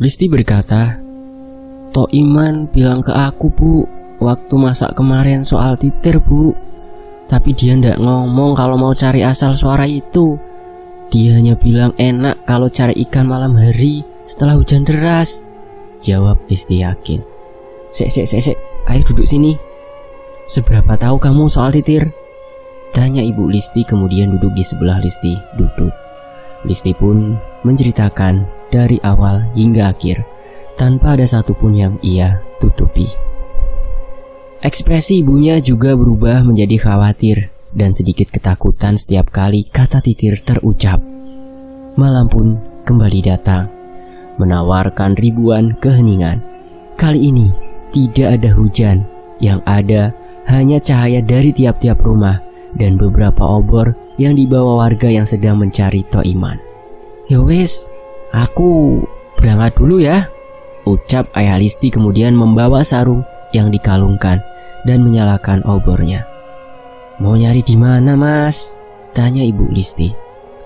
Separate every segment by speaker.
Speaker 1: Listi berkata, Tok Iman bilang ke aku bu, waktu masak kemarin soal titir bu. Tapi dia ndak ngomong kalau mau cari asal suara itu. Dia hanya bilang enak kalau cari ikan malam hari setelah hujan deras. Jawab Listi yakin. Sek, ayo duduk sini. Seberapa tahu kamu soal titir? Tanya ibu Listi kemudian duduk di sebelah Listi duduk. Listi pun menceritakan dari awal hingga akhir tanpa ada satupun yang ia tutupi. Ekspresi ibunya juga berubah menjadi khawatir dan sedikit ketakutan setiap kali kata titir terucap. Malam pun kembali datang, menawarkan ribuan keheningan. Kali ini tidak ada hujan, yang ada hanya cahaya dari tiap-tiap rumah dan beberapa obor yang dibawa warga yang sedang mencari Tok Iman. Ya wis, aku berangkat dulu ya, ucap ayah Listi kemudian membawa sarung yang dikalungkan dan menyalakan obornya. Mau nyari di mana mas? Tanya ibu Listi.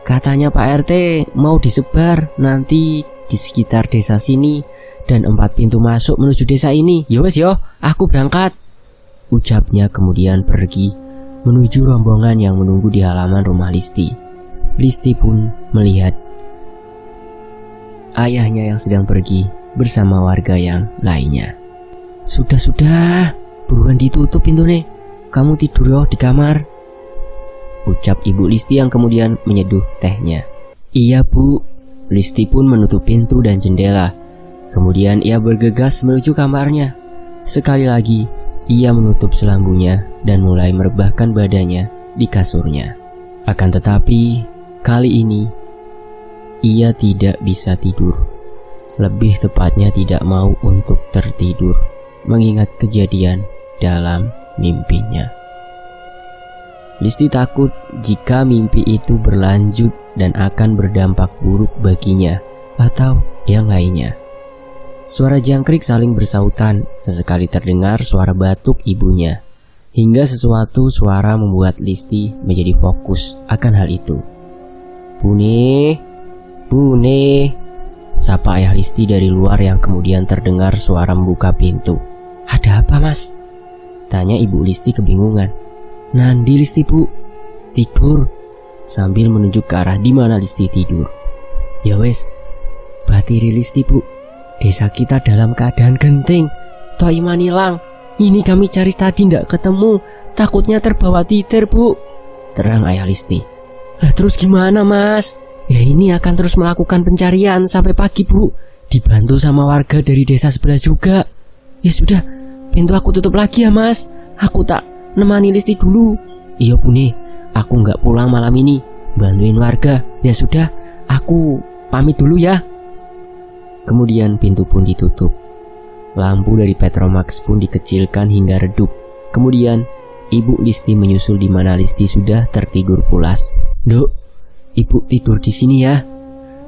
Speaker 1: Katanya Pak RT mau disebar nanti di sekitar desa sini dan 4 pintu masuk menuju desa ini. Ya wes yo, aku berangkat. Ucapnya kemudian pergi menuju rombongan yang menunggu di halaman rumah Listi. Listi pun melihat ayahnya yang sedang pergi bersama warga yang lainnya. Sudah, buruan ditutup pintu nih. Kamu tidur yo di kamar, ucap ibu Listi yang kemudian menyeduh tehnya. Iya bu. Listi pun menutup pintu dan jendela. Kemudian ia bergegas menuju kamarnya. Sekali lagi ia menutup selambunya dan mulai merebahkan badannya di kasurnya. Akan tetapi kali ini ia tidak bisa tidur. Lebih tepatnya tidak mau untuk tertidur, mengingat kejadian dalam mimpinya. Listi takut jika mimpi itu berlanjut dan akan berdampak buruk baginya atau yang lainnya. Suara jangkrik saling bersautan, sesekali terdengar suara batuk ibunya, hingga sesuatu suara membuat Listi menjadi fokus akan hal itu. Bune, sapa ayah Listi dari luar yang kemudian terdengar suara membuka pintu. Ada apa mas? Tanya ibu Listi kebingungan. Nandi Listi bu, tidur, sambil menunjuk ke arah di mana Listi tidur. Ya wes, batiri Listi bu, desa kita dalam keadaan genting. Tok Iman hilang. Ini kami cari tadi ndak ketemu, takutnya terbawa titir bu, terang ayah Listi. Lah terus gimana mas? Ya ini akan terus melakukan pencarian sampai pagi bu, dibantu sama warga dari desa sebelah juga. Ya sudah, pintu aku tutup lagi ya mas. Aku tak nemani Listi dulu. Iya bune, aku nggak pulang malam ini, bantuin warga. Ya sudah, aku pamit dulu ya. Kemudian pintu pun ditutup. Lampu dari Petromax pun dikecilkan hingga redup. Kemudian ibu Listi menyusul di mana Listi sudah tertidur pulas. Dok, ibu tidur di sini ya.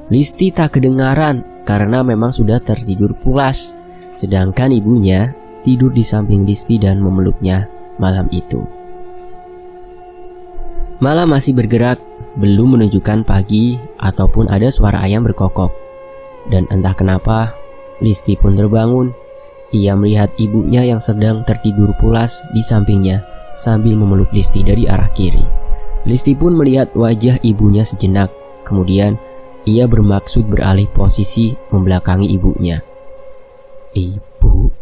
Speaker 1: Listi tak kedengaran karena memang sudah tertidur pulas. Sedangkan ibunya tidur di samping Listi dan memeluknya malam itu. Malam masih bergerak, belum menunjukkan pagi ataupun ada suara ayam berkokok. Dan entah kenapa, Listi pun terbangun. Ia melihat ibunya yang sedang tertidur pulas di sampingnya sambil memeluk Listi dari arah kiri. Listi pun melihat wajah ibunya sejenak. Kemudian ia bermaksud beralih posisi membelakangi ibunya. Ibu,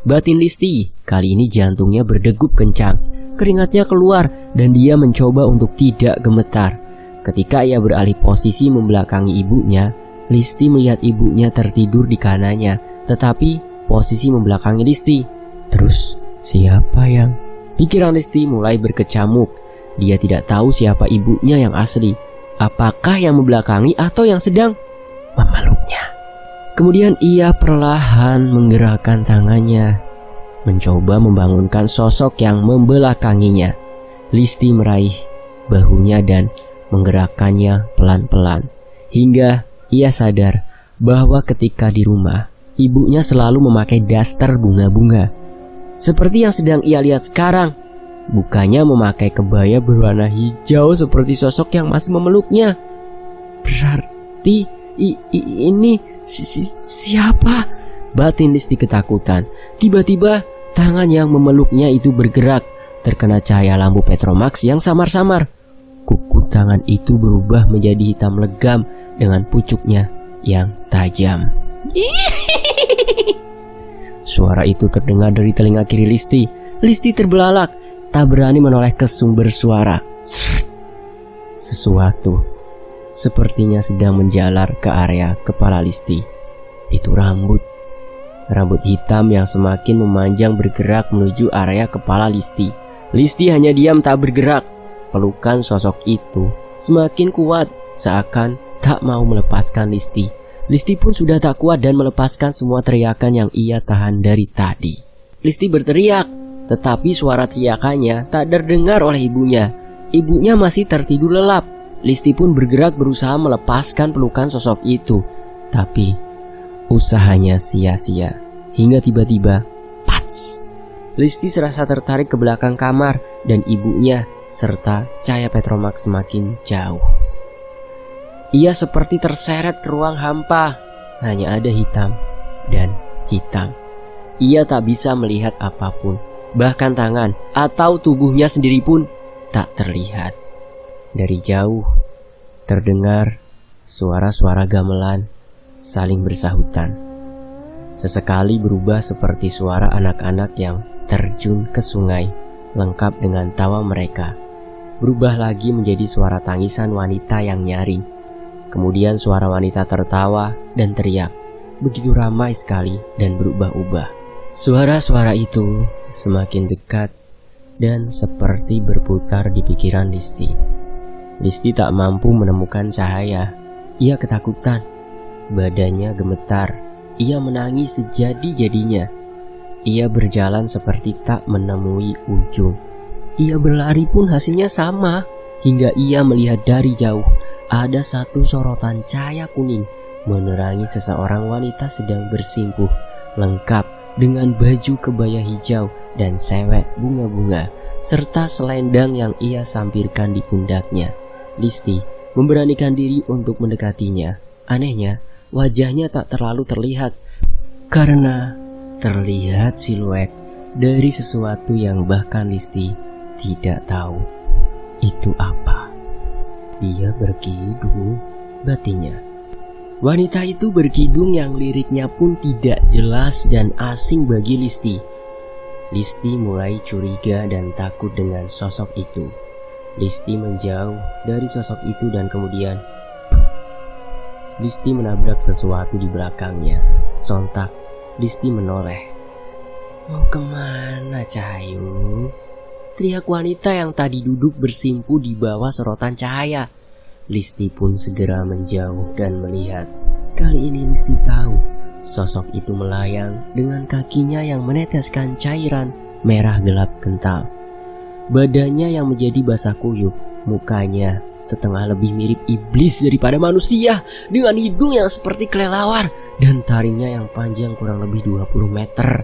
Speaker 1: batin Listi. Kali ini jantungnya berdegup kencang, keringatnya keluar dan dia mencoba untuk tidak gemetar. Ketika ia beralih posisi membelakangi ibunya, Listi melihat ibunya tertidur di kanannya, tetapi posisi membelakangi Listi. Terus siapa yang? Pikiran Listi mulai berkecamuk. Dia tidak tahu siapa ibunya yang asli. Apakah yang membelakangi atau yang sedang memeluknya? Kemudian ia perlahan menggerakkan tangannya, mencoba membangunkan sosok yang membelakanginya. Listi meraih bahunya dan menggerakkannya pelan-pelan, hingga ia sadar bahwa ketika di rumah, ibunya selalu memakai daster bunga-bunga. Seperti yang sedang ia lihat sekarang, bukannya memakai kebaya berwarna hijau seperti sosok yang masih memeluknya. Berarti ini Siapa? Batin Listi ketakutan. Tiba-tiba tangan yang memeluknya itu bergerak, terkena cahaya lampu Petromax yang samar-samar. Kuku tangan itu berubah menjadi hitam legam dengan pucuknya yang tajam. Suara itu terdengar dari telinga kiri Listi. Listi terbelalak, tak berani menoleh ke sumber suara. Sesuatu sepertinya sedang menjalar ke area kepala Listi. Itu rambut hitam yang semakin memanjang bergerak menuju area kepala Listi. Listi hanya diam tak bergerak. Pelukan sosok itu semakin kuat, seakan tak mau melepaskan Listi. Listi pun sudah tak kuat dan melepaskan semua teriakan yang ia tahan dari tadi. Listi berteriak, tetapi suara teriakannya tak terdengar oleh ibunya. Ibunya masih tertidur lelap. Listi pun bergerak berusaha melepaskan pelukan sosok itu, tapi usahanya sia-sia. Hingga tiba-tiba, pats! Listi serasa tertarik ke belakang kamar dan ibunya serta cahaya Petromax semakin jauh. Ia seperti terseret ke ruang hampa. Hanya ada hitam dan hitam. Ia tak bisa melihat apapun. Bahkan tangan atau tubuhnya sendiri pun tak terlihat. Dari jauh terdengar suara-suara gamelan saling bersahutan. Sesekali berubah seperti suara anak-anak yang terjun ke sungai, lengkap dengan tawa mereka. Berubah lagi menjadi suara tangisan wanita yang nyaring. Kemudian suara wanita tertawa dan teriak. Begitu ramai sekali dan berubah-ubah. Suara-suara itu semakin dekat dan seperti berputar di pikiran Listi. Listi tak mampu menemukan cahaya. Ia ketakutan. Badannya gemetar. Ia menangis sejadi-jadinya. Ia berjalan seperti tak menemui ujung. Ia berlari pun hasilnya sama. Hingga ia melihat dari jauh ada satu sorotan cahaya kuning menerangi seseorang wanita sedang bersimpuh, lengkap dengan baju kebaya hijau dan sewek bunga-bunga, serta selendang yang ia sampirkan di pundaknya. Listi memberanikan diri untuk mendekatinya. Anehnya, wajahnya tak terlalu terlihat karena terlihat siluet dari sesuatu yang bahkan Listi tidak tahu itu apa. Dia berkidung, batinnya. Wanita itu berkidung yang liriknya pun tidak jelas dan asing bagi Listi. Listi mulai curiga dan takut dengan sosok itu. Listi menjauh dari sosok itu dan kemudian Listi menabrak sesuatu di belakangnya. Sontak, Listi menoleh. "Mau kemana, Cahayu?" teriak wanita yang tadi duduk bersimpu di bawah sorotan cahaya. Listi pun segera menjauh dan melihat. Kali ini Listi tahu sosok itu melayang dengan kakinya yang meneteskan cairan merah gelap kental. Badannya yang menjadi basah kuyup, mukanya setengah lebih mirip iblis daripada manusia, dengan hidung yang seperti kelelawar dan taringnya yang panjang kurang lebih 20 meter.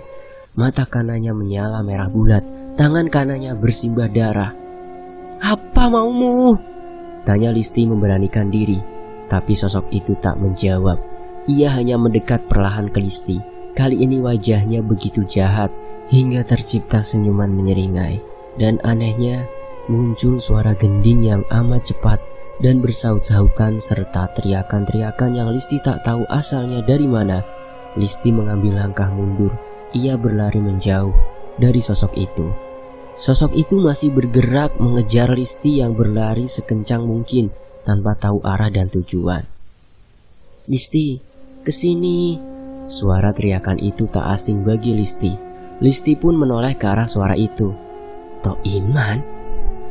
Speaker 1: Mata kanannya menyala merah bulat, tangan kanannya bersimbah darah. "Apa maumu?" tanya Listi memberanikan diri. Tapi sosok itu tak menjawab. Ia hanya mendekat perlahan ke Listi. Kali ini wajahnya begitu jahat hingga tercipta senyuman menyeringai. Dan anehnya, muncul suara gending yang amat cepat dan bersaut-sautan serta teriakan-teriakan yang Listi tak tahu asalnya dari mana. Listi mengambil langkah mundur. Ia berlari menjauh dari sosok itu. Sosok itu masih bergerak mengejar Listi yang berlari sekencang mungkin tanpa tahu arah dan tujuan. "Listi, kesini!" Suara teriakan itu tak asing bagi Listi. Listi pun menoleh ke arah suara itu. "Tok Iman?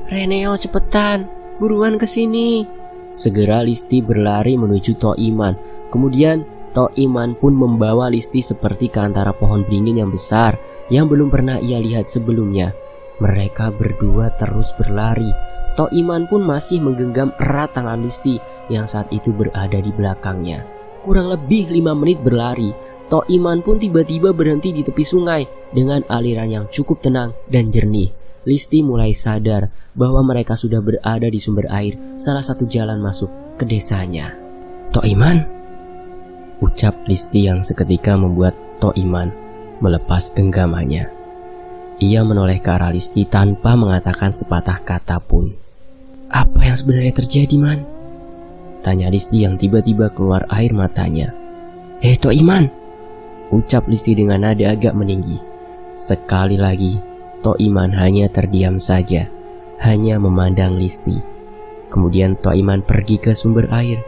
Speaker 1: Reneo, cepetan, buruan kesini!" Segera Listi berlari menuju Tok Iman. Kemudian Tok Iman pun membawa Listi seperti ke antara pohon beringin yang besar yang belum pernah ia lihat sebelumnya. Mereka berdua terus berlari. Tok Iman pun masih menggenggam erat tangan Listi yang saat itu berada di belakangnya. Kurang lebih 5 menit berlari, Tok Iman pun tiba-tiba berhenti di tepi sungai dengan aliran yang cukup tenang dan jernih. Listi mulai sadar bahwa mereka sudah berada di sumber air, salah satu jalan masuk ke desanya. "Tok Iman? ucap Listi yang seketika membuat Tok Iman melepas genggamannya. Ia menoleh ke arah Listi tanpa mengatakan sepatah kata pun. "Apa yang sebenarnya terjadi, Man?" tanya Listi yang tiba-tiba keluar air matanya. "Tok Iman!" ucap Listi dengan nada agak meninggi. Sekali lagi, Tok Iman hanya terdiam saja, hanya memandang Listi. Kemudian Tok Iman pergi ke sumber air,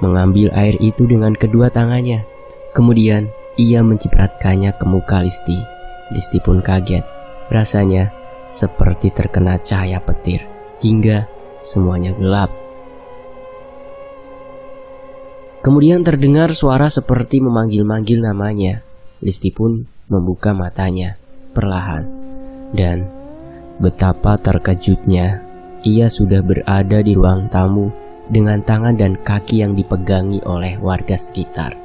Speaker 1: mengambil air itu dengan kedua tangannya. Kemudian ia mencipratkannya ke muka Listi. Listi pun kaget. Rasanya seperti terkena cahaya petir, hingga semuanya gelap. Kemudian terdengar suara seperti memanggil-manggil namanya. Listi pun membuka matanya perlahan. Dan betapa terkejutnya, ia sudah berada di ruang tamu dengan tangan dan kaki yang dipegangi oleh warga sekitar.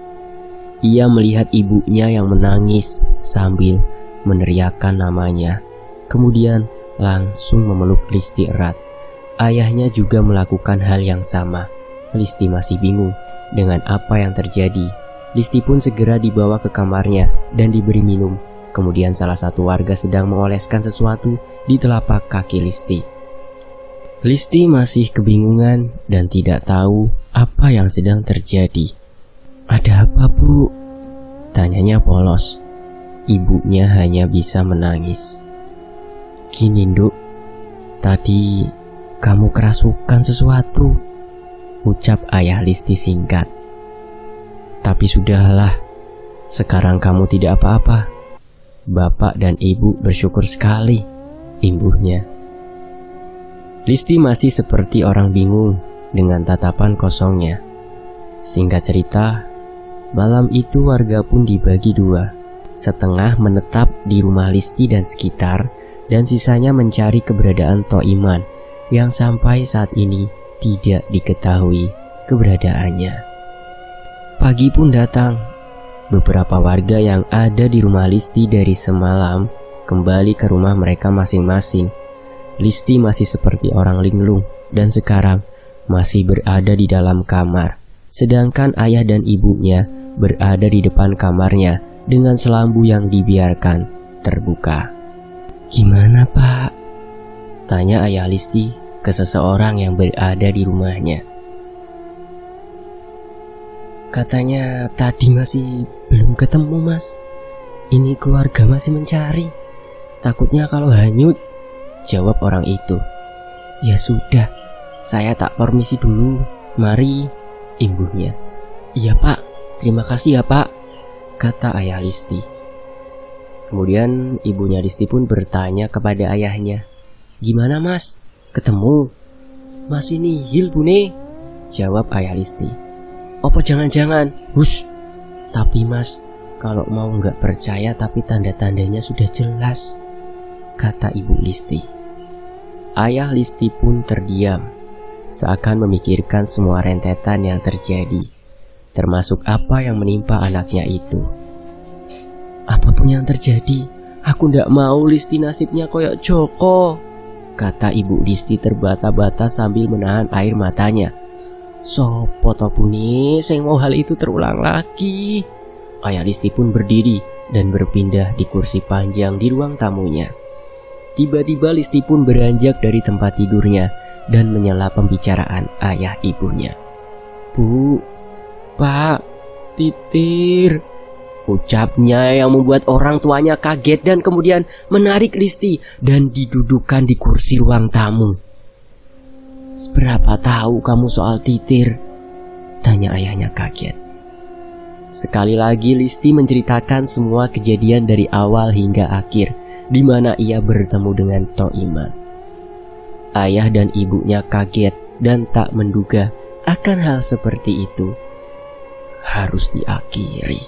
Speaker 1: Ia melihat ibunya yang menangis sambil meneriakkan namanya. Kemudian langsung memeluk Listi erat. Ayahnya juga melakukan hal yang sama. Listi masih bingung dengan apa yang terjadi. Listi pun segera dibawa ke kamarnya dan diberi minum. Kemudian salah satu warga sedang mengoleskan sesuatu di telapak kaki Listi. Listi masih kebingungan dan tidak tahu apa yang sedang terjadi. "Ada apa, Bu?" tanyanya polos. Ibunya hanya bisa menangis. "Gini, Nduk, tadi kamu kerasukan sesuatu," ucap ayah Listi singkat. "Tapi sudahlah, sekarang kamu tidak apa-apa. Bapak dan Ibu bersyukur sekali," imbuhnya. Listi masih seperti orang bingung dengan tatapan kosongnya. Singkat cerita, malam itu warga pun dibagi dua. Setengah menetap di rumah Listi dan sekitar, dan sisanya mencari keberadaan Tok Iman yang sampai saat ini tidak diketahui keberadaannya. Pagi pun datang. Beberapa warga yang ada di rumah Listi dari semalam kembali ke rumah mereka masing-masing. Listi masih seperti orang linglung dan sekarang masih berada di dalam kamar, sedangkan ayah dan ibunya berada di depan kamarnya dengan selambu yang dibiarkan terbuka. "Gimana, Pak?" tanya ayah Listi ke seseorang yang berada di rumahnya. "Katanya tadi masih belum ketemu, Mas. Ini keluarga masih mencari. Takutnya kalau hanyut," jawab orang itu. "Ya sudah, saya tak permisi dulu. Mari," imbuhnya. "Iya, Pak. Terima kasih ya, Pak," kata ayah Listi. Kemudian ibunya Listi pun bertanya kepada ayahnya, "Gimana, Mas? Ketemu?" "Masih nihil, Bune," jawab ayah Listi. "Apa jangan-jangan?" "Hush. Tapi Mas, kalau mau nggak percaya tapi tanda-tandanya sudah jelas," kata ibu Listi. Ayah Listi pun terdiam, seakan memikirkan semua rentetan yang terjadi, termasuk apa yang menimpa anaknya itu. "Apapun yang terjadi, aku ndak mau Listi nasibnya koyok Joko," kata ibu Listi terbata-bata sambil menahan air matanya. "Sopo to Bune sing mau hal itu terulang lagi?" Ayah Listi pun berdiri dan berpindah di kursi panjang di ruang tamunya. Tiba-tiba Listi pun beranjak dari tempat tidurnya dan menyela pembicaraan ayah ibunya. "Bu, Pak, Titir," ucapnya yang membuat orang tuanya kaget dan kemudian menarik Listi dan didudukkan di kursi ruang tamu. "Seberapa tahu kamu soal Titir?" tanya ayahnya kaget. Sekali lagi Listi menceritakan semua kejadian dari awal hingga akhir, di mana ia bertemu dengan Tok Iman. Ayah dan ibunya kaget dan tak menduga akan hal seperti itu. Harus diakhiri.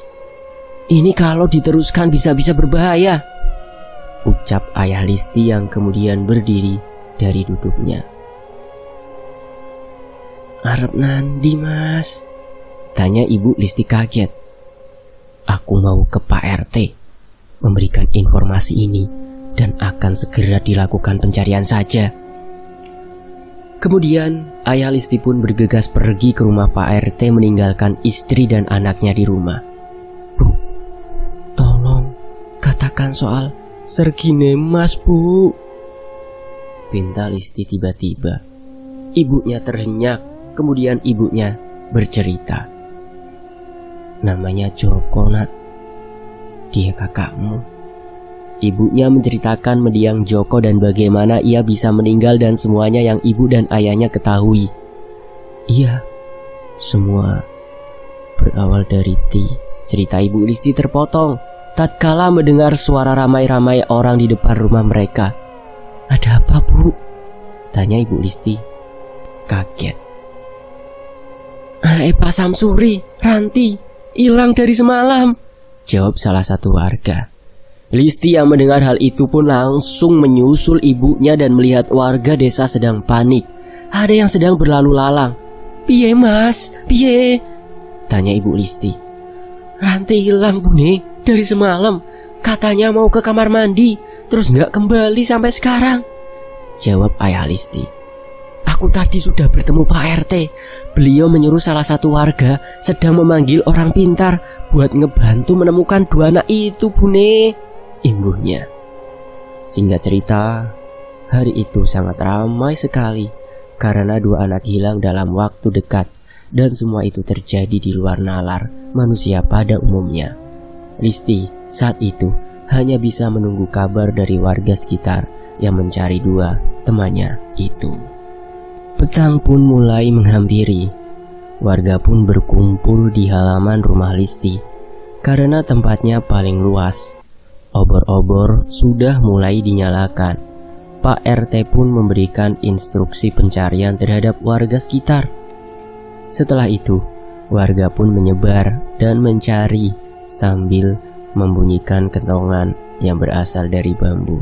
Speaker 1: "Ini kalau diteruskan bisa-bisa berbahaya," ucap ayah Listi yang kemudian berdiri dari duduknya. "Arep nandi, Mas?" tanya ibu Listi kaget. "Aku mau ke Pak RT memberikan informasi ini dan akan segera dilakukan pencarian saja." Kemudian ayah Listi pun bergegas pergi ke rumah Pak RT meninggalkan istri dan anaknya di rumah. Bu, tolong katakan soal Sergine Mas, Bu, pinta Listi tiba-tiba. Ibunya terhenyak, kemudian ibunya bercerita. Namanya Joko, nak. Dia kakakmu. Ibunya menceritakan mendiang Joko dan bagaimana ia bisa meninggal dan semuanya yang ibu dan ayahnya ketahui. Iya, semua berawal dari Ti. Cerita Ibu Listi terpotong tatkala mendengar suara ramai-ramai orang di depan rumah mereka. Ada apa, Bu? Tanya Ibu Listi. Kaget. Anak Pak Samsuri, Ranti, hilang dari semalam, jawab salah satu warga. Listi yang mendengar hal itu pun langsung menyusul ibunya dan melihat warga desa sedang panik. Ada yang sedang berlalu lalang. Piye Mas, piye? Tanya Ibu Listi. Ranti hilang, Bune, dari semalam. Katanya mau ke kamar mandi, terus gak kembali sampai sekarang, jawab ayah Listi. Aku tadi sudah bertemu Pak RT. Beliau menyuruh salah satu warga sedang memanggil orang pintar buat ngebantu menemukan dua anak itu, Bune, imbuhnya. Singkat cerita, hari itu sangat ramai sekali karena dua anak hilang dalam waktu dekat, dan semua itu terjadi di luar nalar manusia pada umumnya. Listi saat itu hanya bisa menunggu kabar dari warga sekitar yang mencari dua temannya itu. Petang pun mulai menghampiri. Warga pun berkumpul di halaman rumah Listi karena tempatnya paling luas. Obor-obor sudah mulai dinyalakan. Pak RT pun memberikan instruksi pencarian terhadap warga sekitar. Setelah itu, warga pun menyebar dan mencari sambil membunyikan kentongan yang berasal dari bambu.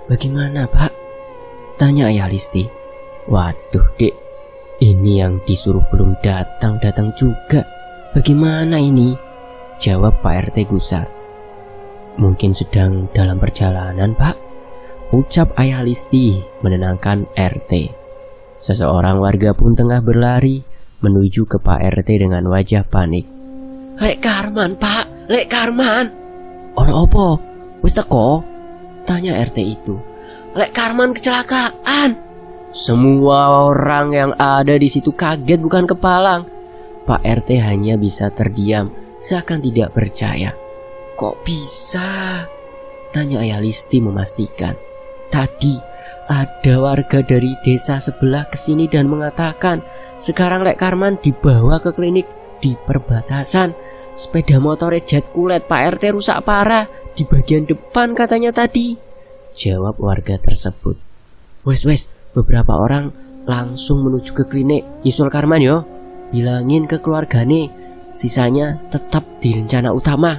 Speaker 1: Bagaimana, Pak? Tanya ayah Listi. Waduh, Dek, ini yang disuruh belum datang juga. Bagaimana ini? Jawab Pak RT gusar. Mungkin sedang dalam perjalanan, Pak, ucap ayah Listi menenangkan RT. Seseorang warga pun tengah berlari menuju ke Pak RT dengan wajah panik. Lek Karman, Pak, Lek Karman. Ono opo? Wis teko? Tanya RT itu. Lek Karman kecelakaan. Semua orang yang ada di situ kaget bukan kepalang. Pak RT hanya bisa terdiam seakan tidak percaya. Kok bisa? Tanya ayah Listi memastikan. Tadi ada warga dari desa sebelah kesini dan mengatakan sekarang Lek Karman dibawa ke klinik di perbatasan. Sepeda motornya jet kulet Pak RT rusak parah di bagian depan katanya tadi, jawab warga tersebut. Wes, beberapa orang langsung menuju ke klinik nyusul Karman yo. Bilangin ke keluargane, sisanya tetap di rencana utama,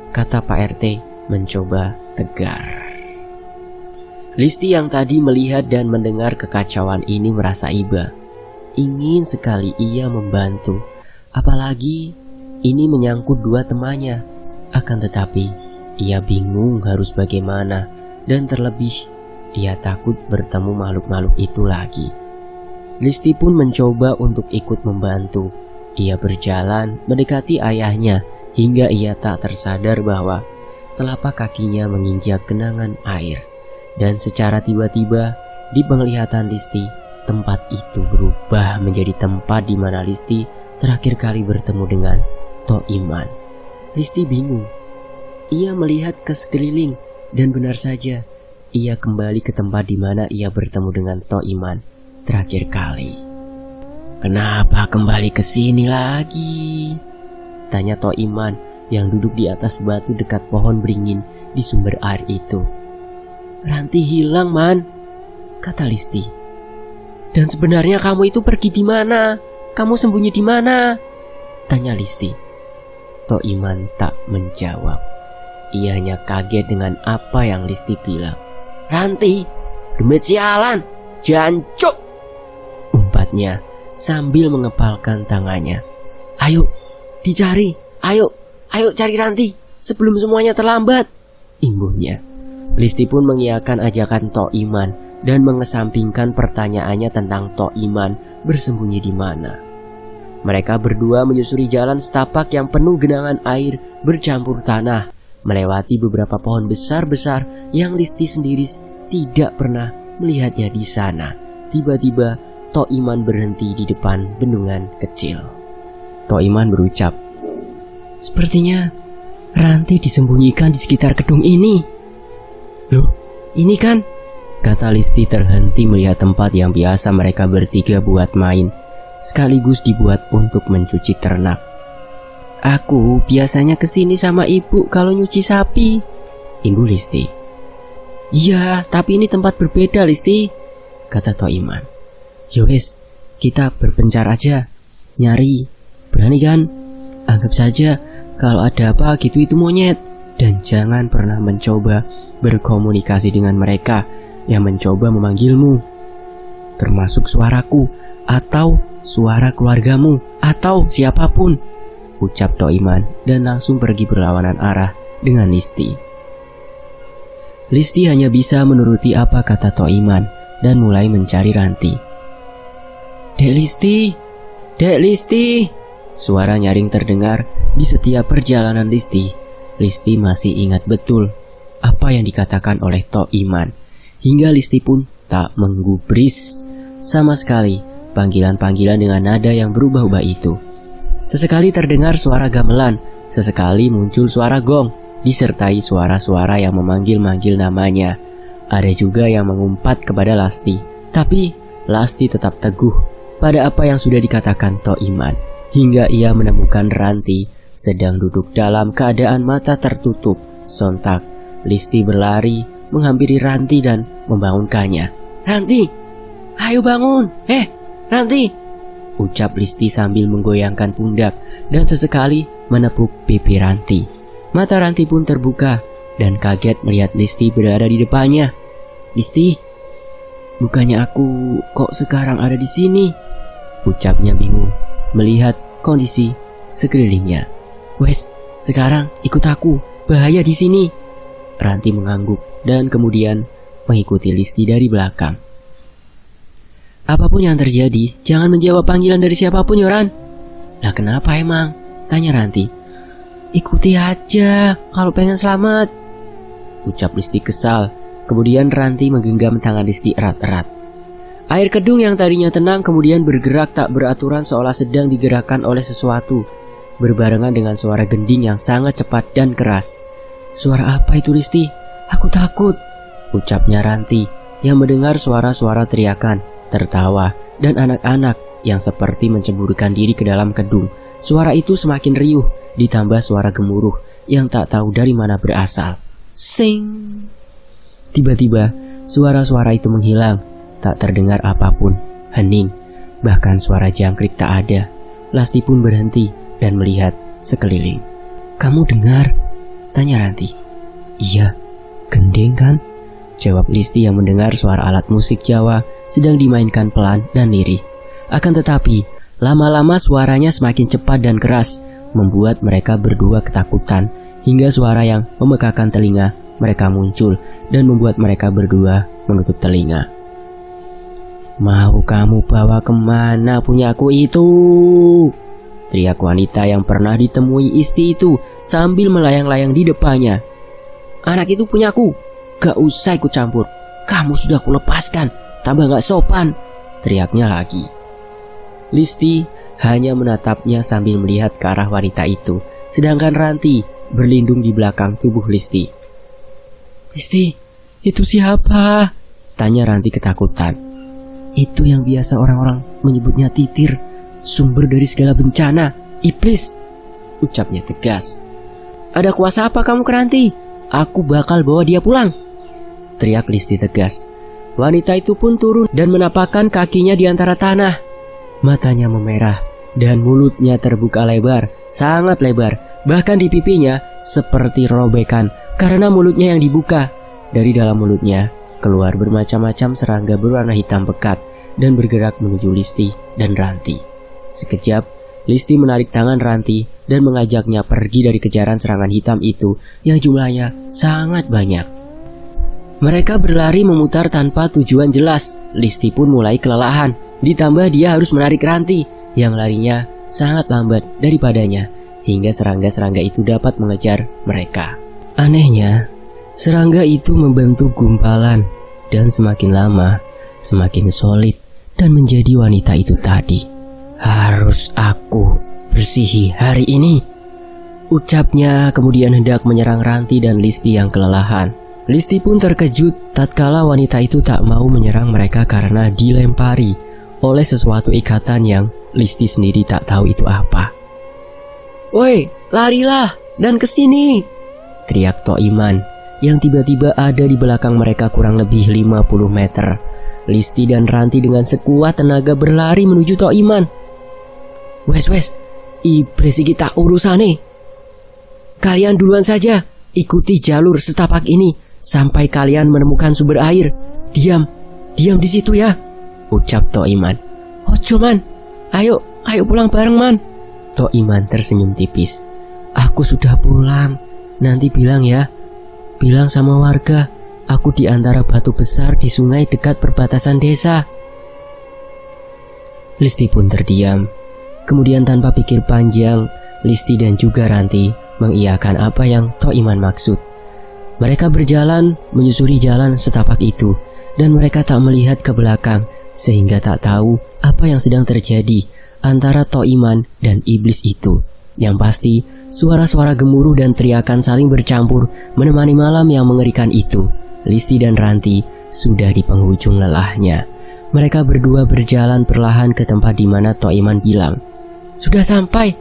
Speaker 1: kata Pak RT mencoba tegar. Listi yang tadi melihat dan mendengar kekacauan ini merasa iba. Ingin sekali ia membantu, apalagi ini menyangkut dua temannya. Akan tetapi ia bingung harus bagaimana, dan terlebih ia takut bertemu makhluk-makhluk itu lagi. Listi pun mencoba untuk ikut membantu. Ia berjalan mendekati ayahnya hingga ia tak tersadar bahwa telapak kakinya menginjak genangan air. Dan secara tiba-tiba di penglihatan Listi, tempat itu berubah menjadi tempat di mana Listi terakhir kali bertemu dengan Tok Iman. Listi bingung. Ia melihat ke sekeliling dan benar saja ia kembali ke tempat di mana ia bertemu dengan Tok Iman terakhir kali. Kenapa kembali ke sini lagi? Tanya Tok Iman yang duduk di atas batu dekat pohon beringin di sumber air itu. Ranti hilang, Man, kata Listi. Dan sebenarnya kamu itu pergi di mana? Kamu sembunyi di mana? Tanya Listi. Tok Iman tak menjawab. Ia hanya kaget dengan apa yang Listi bilang. Ranti, demit sialan, jancuk, umpatnya sambil mengepalkan tangannya. Ayo, dicari, ayo cari Ranti sebelum semuanya terlambat, imbuhnya. Listi pun mengiyakan ajakan Tok Iman dan mengesampingkan pertanyaannya tentang Tok Iman bersembunyi di mana. Mereka berdua menyusuri jalan setapak yang penuh genangan air bercampur tanah, melewati beberapa pohon besar-besar yang Listi sendiri tidak pernah melihatnya di sana. Tiba-tiba Tok Iman berhenti di depan bendungan kecil. Tok Iman berucap, "Sepertinya Ranti disembunyikan di sekitar gedung ini." "Loh, ini kan?" kata Listi terhenti melihat tempat yang biasa mereka bertiga buat main, sekaligus dibuat untuk mencuci ternak. "Aku biasanya kesini sama ibu kalau nyuci sapi," imbuh Listi. "Iya, tapi ini tempat berbeda, Listi," kata Tok Iman. "Yowes, kita berpencar aja, nyari. Berani kan? Anggap saja kalau ada apa gitu itu monyet. Dan jangan pernah mencoba berkomunikasi dengan mereka yang mencoba memanggilmu, termasuk suaraku atau suara keluargamu atau siapapun," ucap Tok Iman dan langsung pergi berlawanan arah dengan Listi. Listi hanya bisa menuruti apa kata Tok Iman dan mulai mencari Ranti. "Dek Listi, Dek Listi," suara nyaring terdengar di setiap perjalanan Listi. Listi masih ingat betul apa yang dikatakan oleh Tok Iman, hingga Listi pun tak menggubris sama sekali panggilan-panggilan dengan nada yang berubah-ubah itu. Sesekali terdengar suara gamelan, sesekali muncul suara gong, disertai suara-suara yang memanggil-manggil namanya. Ada juga yang mengumpat kepada Lasti, tapi Lasti tetap teguh pada apa yang sudah dikatakan Tok Iman, hingga ia menemukan Ranti sedang duduk dalam keadaan mata tertutup. Sontak Listi berlari menghampiri Ranti dan membangunkannya. "Ranti, ayo bangun! Ranti!" ucap Listi sambil menggoyangkan pundak dan sesekali menepuk pipi Ranti. Mata Ranti pun terbuka dan kaget melihat Listi berada di depannya. "Listi, bukannya aku kok sekarang ada di sini?" ucapnya bingung melihat kondisi sekelilingnya. "Wes, sekarang ikut aku, bahaya di sini." Ranti mengangguk dan kemudian mengikuti Listi dari belakang. "Apapun yang terjadi, jangan menjawab panggilan dari siapapun, Yoran." "Lah kenapa emang?" tanya Ranti. "Ikuti aja kalau pengen selamat," ucap Listi kesal. Kemudian Ranti menggenggam tangan Listi erat-erat. Air kedung yang tadinya tenang kemudian bergerak tak beraturan seolah sedang digerakkan oleh sesuatu, berbarengan dengan suara gending yang sangat cepat dan keras. "Suara apa itu, Listi? Aku takut," ucapnya Ranti yang mendengar suara-suara teriakan, tertawa, dan anak-anak yang seperti mencemburkan diri ke dalam kedung. Suara itu semakin riuh ditambah suara gemuruh yang tak tahu dari mana berasal. Sing! Tiba-tiba suara-suara itu menghilang, tak terdengar apapun, hening, bahkan suara jangkrik tak ada. Lasti pun berhenti dan melihat sekeliling. "Kamu dengar?" tanya Ranti. "Iya, gending kan?" jawab Listi yang mendengar suara alat musik Jawa sedang dimainkan pelan dan lirih. Akan tetapi, lama-lama suaranya semakin cepat dan keras, membuat mereka berdua ketakutan, hingga suara yang memekakan telinga mereka muncul dan membuat mereka berdua menutup telinga. "Mau kamu bawa kemana punyaku itu?" teriak wanita yang pernah ditemui Isti itu sambil melayang-layang di depannya. "Anak itu punyaku, gak usah ikut campur. Kamu sudah kulepaskan, tambah gak sopan," teriaknya lagi. Listi hanya menatapnya sambil melihat ke arah wanita itu, sedangkan Ranti berlindung di belakang tubuh Listi. "Listi, itu siapa?" tanya Ranti ketakutan. "Itu yang biasa orang-orang menyebutnya titir, sumber dari segala bencana, iblis," ucapnya tegas. "Ada kuasa apa kamu ke Ranti? Aku bakal bawa dia pulang," teriak Listi tegas. Wanita itu pun turun dan menapakkan kakinya di antara tanah. Matanya memerah dan mulutnya terbuka lebar, sangat lebar. Bahkan di pipinya seperti robekan karena mulutnya yang dibuka. Dari dalam mulutnya keluar bermacam-macam serangga berwarna hitam pekat dan bergerak menuju Listi dan Ranti. Sekejap, Listi menarik tangan Ranti dan mengajaknya pergi dari kejaran serangan hitam itu yang jumlahnya sangat banyak. Mereka berlari memutar tanpa tujuan jelas. Listi pun mulai kelelahan. Ditambah dia harus menarik Ranti yang larinya sangat lambat daripadanya, hingga serangga-serangga itu dapat mengejar mereka. Anehnya, serangga itu membentuk gumpalan dan semakin lama semakin solid dan menjadi wanita itu tadi. Harus aku bersihi hari ini, ucapnya kemudian hendak menyerang Ranti dan Listi yang kelelahan. Listi pun terkejut tatkala wanita itu tak mau menyerang mereka karena dilempari oleh sesuatu ikatan yang Listi sendiri tak tahu itu apa. "Woi, larilah dan kesini!" teriak Tok Iman yang tiba-tiba ada di belakang mereka kurang lebih 50 meter. Listi dan Ranti dengan sekuat tenaga berlari menuju Tok Iman. Wes, iblis iki tak urusane. Kalian duluan saja, ikuti jalur setapak ini sampai kalian menemukan sumber air. Diam di situ ya, ucap Tok Iman. Ojo man, ayo pulang bareng man. Tok Iman tersenyum tipis. Aku sudah pulang, nanti bilang ya. Bilang sama warga, aku di antara batu besar di sungai dekat perbatasan desa. Listi pun terdiam. Kemudian tanpa pikir panjang, Listi dan juga Ranti mengiyakan apa yang Tok Iman maksud. Mereka berjalan menyusuri jalan setapak itu, dan mereka tak melihat ke belakang sehingga tak tahu apa yang sedang terjadi antara Tok Iman dan iblis itu. Yang pasti, suara-suara gemuruh dan teriakan saling bercampur menemani malam yang mengerikan itu. Listi dan Ranti sudah di penghujung lelahnya. Mereka berdua berjalan perlahan ke tempat di mana Tok Iman bilang. Sudah sampai,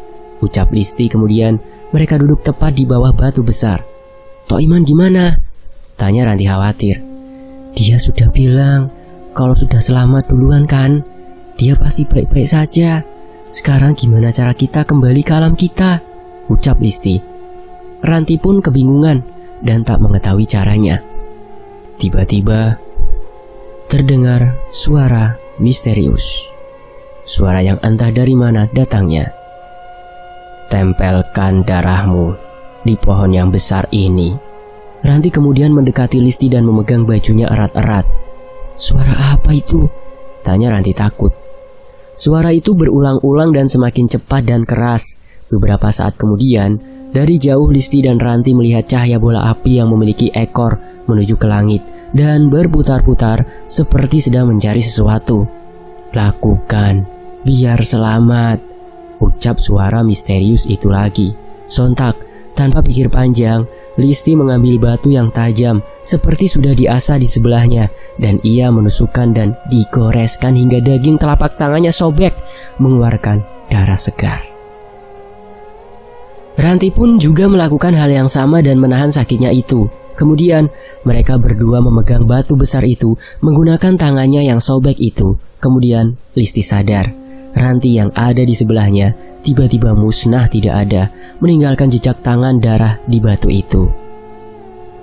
Speaker 1: ucap Listi. Kemudian mereka duduk tepat di bawah batu besar. Tok Iman gimana? Tanya Ranti khawatir. Dia sudah bilang kalau sudah selamat duluan kan. Dia pasti baik-baik saja. Sekarang gimana cara kita kembali ke alam kita? Ucap Listi. Ranti pun kebingungan dan tak mengetahui caranya. Tiba-tiba terdengar suara misterius. Suara yang entah dari mana datangnya. Tempelkan darahmu di pohon yang besar ini. Ranti kemudian mendekati Listi dan memegang bajunya erat-erat. Suara apa itu? Tanya Ranti takut. Suara itu berulang-ulang dan semakin cepat dan keras. Beberapa saat kemudian, dari jauh Listi dan Ranti melihat cahaya bola api yang memiliki ekor menuju ke langit dan berputar-putar seperti sedang mencari sesuatu. Lakukan, biar selamat, ucap suara misterius itu lagi. Sontak, tanpa pikir panjang, Listi mengambil batu yang tajam seperti sudah diasah di sebelahnya, dan ia menusukkan dan digoreskan hingga daging telapak tangannya sobek, mengeluarkan darah segar. Ranti pun juga melakukan hal yang sama dan menahan sakitnya itu. Kemudian mereka berdua memegang batu besar itu menggunakan tangannya yang sobek itu. Kemudian Listi sadar. Ranti yang ada di sebelahnya tiba-tiba musnah tidak ada, meninggalkan jejak tangan darah di batu itu.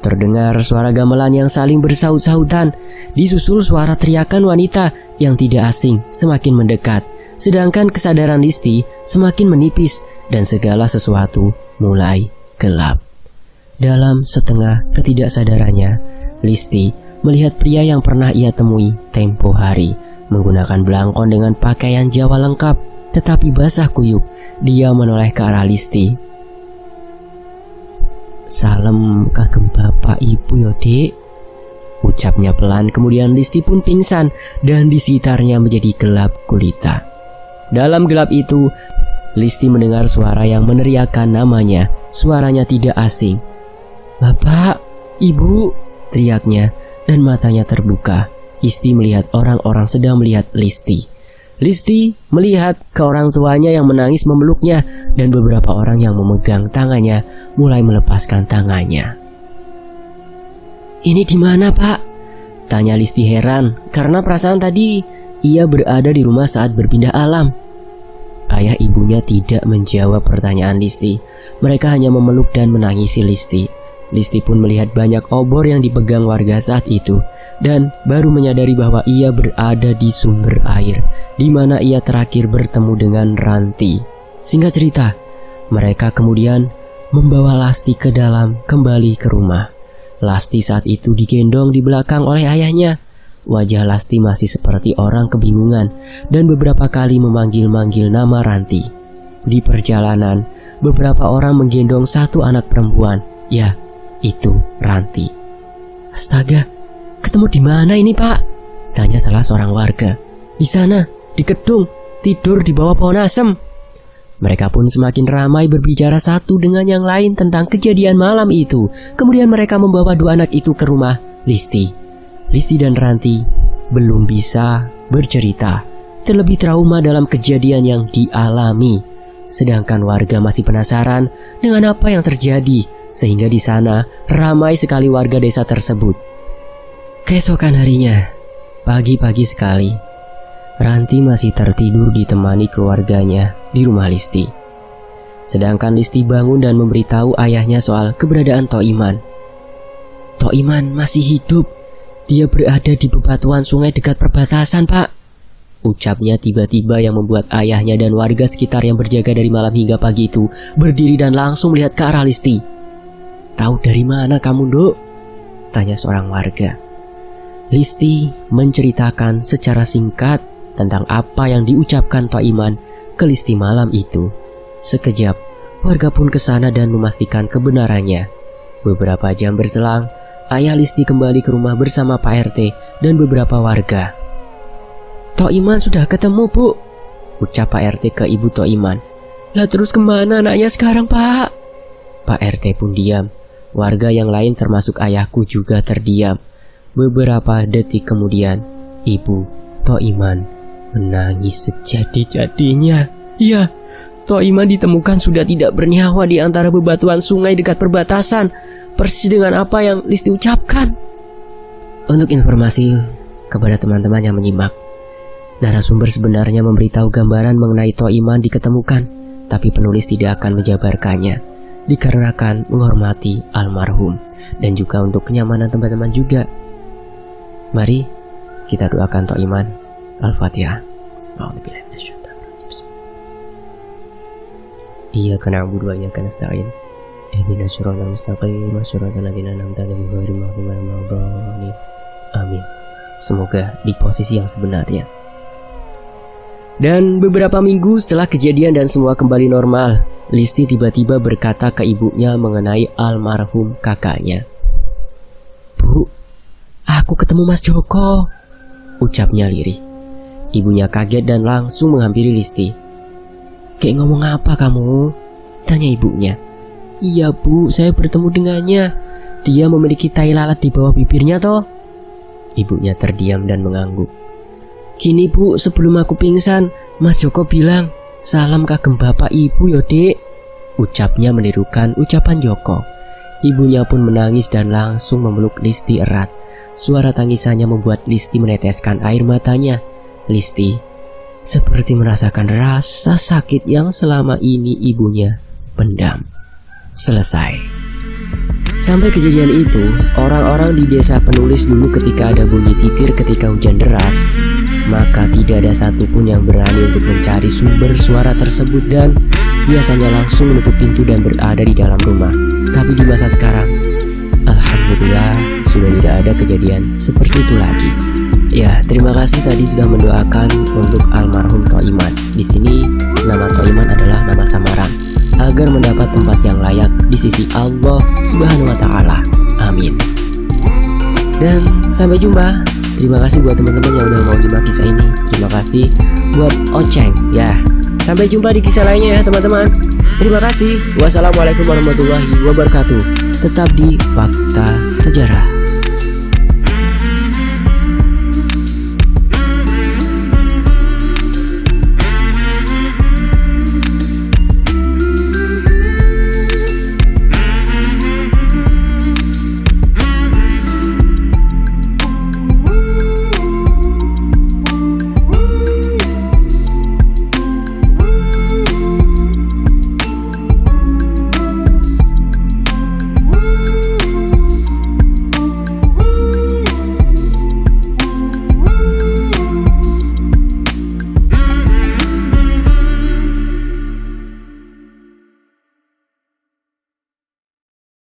Speaker 1: Terdengar suara gamelan yang saling bersaut-sautan, disusul suara teriakan wanita yang tidak asing semakin mendekat. Sedangkan kesadaran Listi semakin menipis dan segala sesuatu mulai gelap. Dalam setengah ketidaksadarannya, Listi melihat pria yang pernah ia temui tempo hari menggunakan belangkon dengan pakaian Jawa lengkap tetapi basah kuyup. Dia menoleh ke arah Listi. Salam kagem bapak ibu ya dek, ucapnya pelan. Kemudian Listi pun pingsan dan di sekitarnya menjadi gelap gulita. Dalam gelap itu Listi mendengar suara yang meneriakkan namanya. Suaranya tidak asing. Bapak, ibu, teriaknya dan matanya terbuka. Listi melihat orang-orang sedang melihat Listi. Listi melihat ke orang tuanya yang menangis memeluknya dan beberapa orang yang memegang tangannya mulai melepaskan tangannya. Ini di mana, Pak? Tanya Listi heran karena perasaan tadi ia berada di rumah saat berpindah alam. Ayah ibunya tidak menjawab pertanyaan Listi. Mereka hanya memeluk dan menangisi Listi. Listi pun melihat banyak obor yang dipegang warga saat itu dan baru menyadari bahwa ia berada di sumber air di mana ia terakhir bertemu dengan Ranti. Singkat cerita, mereka kemudian membawa Lasti ke dalam kembali ke rumah. Lasti saat itu digendong di belakang oleh ayahnya. Wajah Lasti masih seperti orang kebingungan dan beberapa kali memanggil-manggil nama Ranti. Di perjalanan, beberapa orang menggendong satu anak perempuan. Ya, itu Ranti. "Astaga, ketemu di mana ini, Pak?" tanya salah seorang warga. "Di sana, di gedung, tidur di bawah pohon asem." Mereka pun semakin ramai berbicara satu dengan yang lain tentang kejadian malam itu. Kemudian mereka membawa dua anak itu ke rumah Listi. Listi dan Ranti belum bisa bercerita, terlebih trauma dalam kejadian yang dialami. Sedangkan warga masih penasaran dengan apa yang terjadi, sehingga di sana ramai sekali warga desa tersebut. Keesokan harinya, pagi-pagi sekali, Ranti masih tertidur ditemani keluarganya di rumah Listi. Sedangkan Listi bangun dan memberitahu ayahnya soal keberadaan Tok Iman. "Tok Iman masih hidup. Dia berada di bebatuan sungai dekat perbatasan, Pak," ucapnya tiba-tiba yang membuat ayahnya dan warga sekitar yang berjaga dari malam hingga pagi itu berdiri dan langsung melihat ke arah Listi. "Tahu dari mana kamu, Dok?" tanya seorang warga. Listi menceritakan secara singkat tentang apa yang diucapkan Tok Iman ke Listi malam itu. Sekejap, warga pun ke sana dan memastikan kebenarannya. Beberapa jam berselang, ayah Listi kembali ke rumah bersama Pak RT dan beberapa warga. "Tok Iman sudah ketemu, Bu," ucap Pak RT ke ibu Tok Iman. "Lah terus kemana anaknya sekarang, Pak?" Pak RT pun diam. Warga yang lain termasuk ayahku juga terdiam. Beberapa detik kemudian, ibu Tok Iman menangis sejadi-jadinya. "Iya, Tok Iman ditemukan sudah tidak bernyawa di antara bebatuan sungai dekat perbatasan. Persis dengan apa yang Listi ucapkan." Untuk informasi kepada teman-teman yang menyimak, narasumber sebenarnya memberitahu gambaran mengenai Tok Iman diketemukan, tapi penulis tidak akan menjabarkannya, dikarenakan menghormati almarhum dan juga untuk kenyamanan teman-teman juga. Mari kita doakan Tok Iman. Al-Fatihah. Iyyaka na'budu wa iyyaka nasta'in. Ihdinas siratal mustaqim, siratal ladzina an'amta 'alaihim ghairil maghdubi 'alaihim waladdallin. Amin. Semoga di posisi yang sebenarnya. Dan beberapa minggu setelah kejadian dan semua kembali normal, Listi tiba-tiba berkata ke ibunya mengenai almarhum kakaknya. "Bu, aku ketemu Mas Joko," ucapnya lirih. Ibunya kaget dan langsung menghampiri Listi. "Kayak ngomong apa kamu?" tanya ibunya. "Iya, Bu, saya bertemu dengannya. Dia memiliki tai lalat di bawah bibirnya toh." Ibunya terdiam dan mengangguk. "Gini, Bu, sebelum aku pingsan, Mas Joko bilang, 'Salam kagem bapak ibu yo, Dek,'" ucapnya menirukan ucapan Joko. Ibunya pun menangis dan langsung memeluk Listi erat. Suara tangisannya membuat Listi meneteskan air matanya. Listi seperti merasakan rasa sakit yang selama ini ibunya pendam. Selesai. Sampai kejadian itu, orang-orang di desa penulis dulu ketika ada bunyi titir ketika hujan deras, maka tidak ada satupun yang berani untuk mencari sumber suara tersebut dan biasanya langsung menutup pintu dan berada di dalam rumah. Tapi di masa sekarang, alhamdulillah sudah tidak ada kejadian seperti itu lagi. Ya, terima kasih tadi sudah mendoakan untuk almarhum Tok Iman. Di sini nama Tok Iman adalah nama samaran agar mendapat tempat yang layak di sisi Allah Subhanahu wa taala. Amin. Dan sampai jumpa. Terima kasih buat teman-teman yang udah mau nyimak kisah ini. Terima kasih buat Oceng ya. Sampai jumpa di kisah lainnya ya teman-teman. Terima kasih. Wassalamualaikum warahmatullahi wabarakatuh. Tetap di Fakta Sejarah.